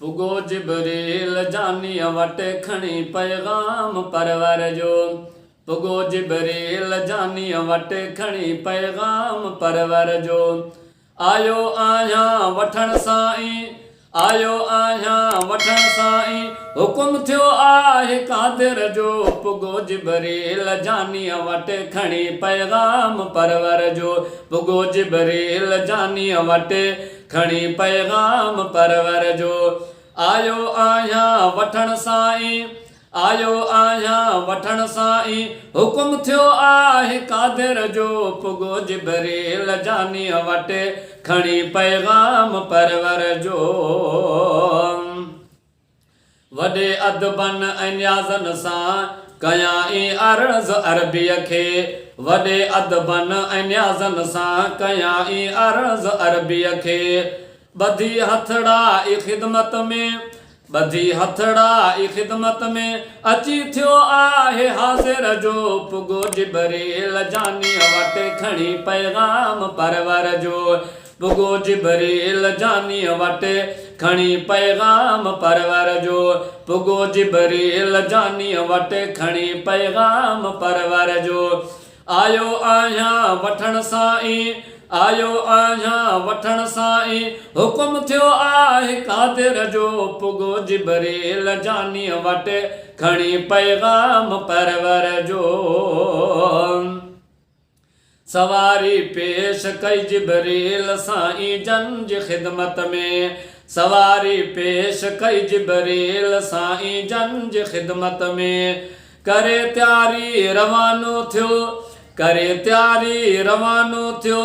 पुगो जिबरील जानी वट खणी पैगाम परवर जो। पुगो जिबरील जानी वट खणी पैगाम परवर जो। आयो आया वठण साईं, आयो आया वठण साईं, हुकुम थियो आहे कादिर जो। पुगो जिबरील जानी वट खणी पैगाम परवर जो। पुगो जिबरील जानी वट खणी पैगाम परवर जो। आयो आया वठण साईं, आयो आया वठण साईं, हुकुम थियो आहे कादिर जो। पुगो जिबरील जानी वट खणी पैगाम परवर जो। वॾे अदबन ऐं न्याज़न सां कयाई अर्ज़ अरबीअ खे। वॾे अदबन ऐं न्याज़न सां कयाई अर्ज़ अरबीअ खे। ॿधी हथड़ा ई ख़िदमत में, ॿधी हथड़ा ई ख़िदमत में, अची थियो आहे हाज़िर जो। पुगो जिबरील जानी वट खणी पैगाम परवर जो। पुगो जिबरील जानी वट खणी पैगाम परवर जो। पुगो जिबरील जानी वट खणी पैगाम परवर जो। आयो आया वठण साईं, आयो आया वठण साईं, हुकुम थियो आहे कादिर जो। पुगो जिबरील जानी वट खणी पैगाम परवर जो। सवारी पेश कई जिबरील साईं जन जी ख़िदमत में। सवारी पेश कई जिबरील साईं जन जी ख़िदमत में। करे त्यारी रवानो थियो, करे त्यारी रवानो थियो,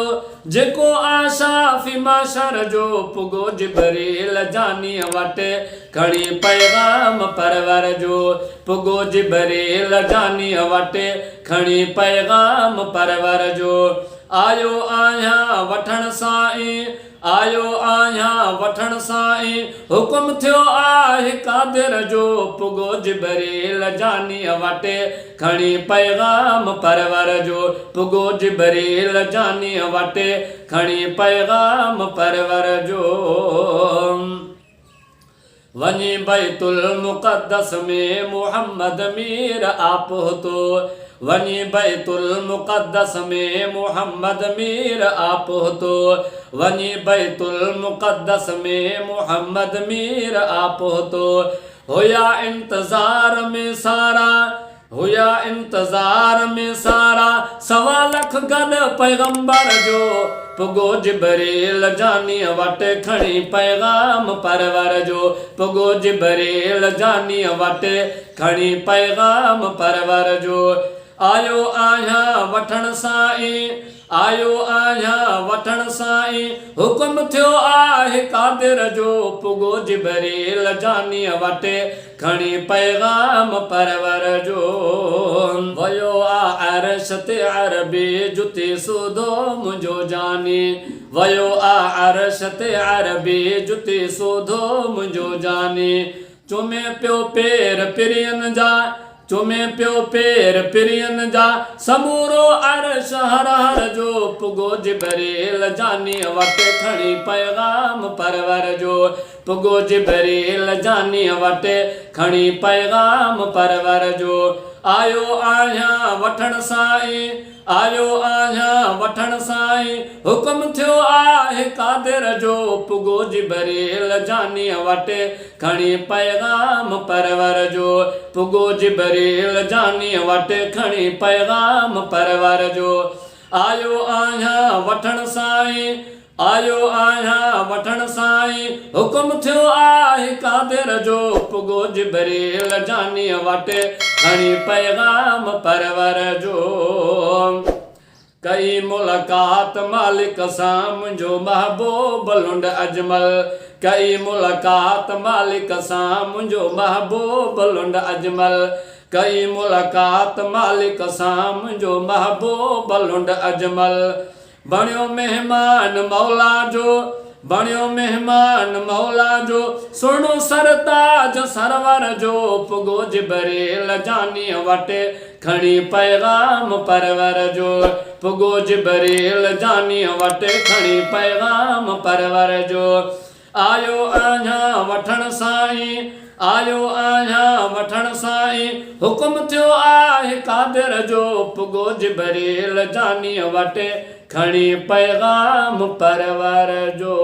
जेको आशाफ़ी माशर जो। पुगो जिबरील जानी वट खणी पैगाम परवर जो। पुगो जिबरील जानी वट खणी पैगाम परवर जो। आयो आया वठण साईं, आयो आया वठण साईं, हुकुम थियो आहे कादिर जो। पुगो जिबरील जानी वट खणी पैगाम परवर जो। पुगो जिबरील जानी वट खणी पैगाम परवर जो। वञी बैतुल मुक़द्दस में मुहम्मद मीर आप तो। वञी बैतुल मुक़द्दस में मुहम्मद मीर आप तो। वञी बैतुल मुक़द्दस में मुहम्मद मीर आप तो। हुया इंतज़ार में सारा, हुया इंतज़ार में सारा, 1.25 लाख गॾ पैगंबर जो। पुगो जिबरील जानी वट खणी पैगाम परवर जो। पुगो जिबरील जानी वट खणी पैगाम परवर जो। आयो आया वठण साईं, आयो आया वठण साईं, हुकुम थियो आहे कादिर जो। पुगो जिबरील जानी वट खणी पैगाम परवर जो। वयो आ अर्श ते अरबी जुती सुधो मुंहिंजो जानी। वयो आ अर्श ते अरबी जुती सुधो मुंहिंजो जानी। चुमे पियो पेर पिरियन जा, चुमे पियो पेर पिरियन जा, समूरो अर्श हर हर जो। पुगो जिबरील जानी वट खणी पैगाम परवर जो। पुगो जिबरील जानी वट खणी पैगाम परवर जो। आयो आया वठण साईं, आयो आया वठण साईं, हुकुम थियो आहे कादिर जो। पुगो जिबरील जानी वट खणी पैगाम परवर जो। पुगो जिबरील जानी वट खणी पैगाम परवर जो। आयो आया वठण साईं, आयो आया वठण साईं, हुकुम थियो आहे कादिर जो। पुगो जिबरील जानी वट खणी पैगाम परवर जो। कई मुलाकात मालिक सां मुंहिंजो महबूब लुंड अजमल। कई मुलाकात मालिक सां मुंहिंजो महबूब लुंड अजमल। कई मुलाकात मालिक सां मुंहिंजो महबूब लुंड अजमल। बणियो मेहमान मौला जो, बणियो मेहमान मौला जो, सुहिणो सरताज सरवर जो। पुगो जिबरील जानी वट खणी पैगाम परवर जो। पुगो जिबरील जानी वट खणी पैगाम परवर जो। आयो आहियां वठण साईं, आयो आहियां वठण साईं, हुकुम थियो आहे कादिर जो, पुगो जिबरील जानीअ वटि खणी पैगाम परवर जो।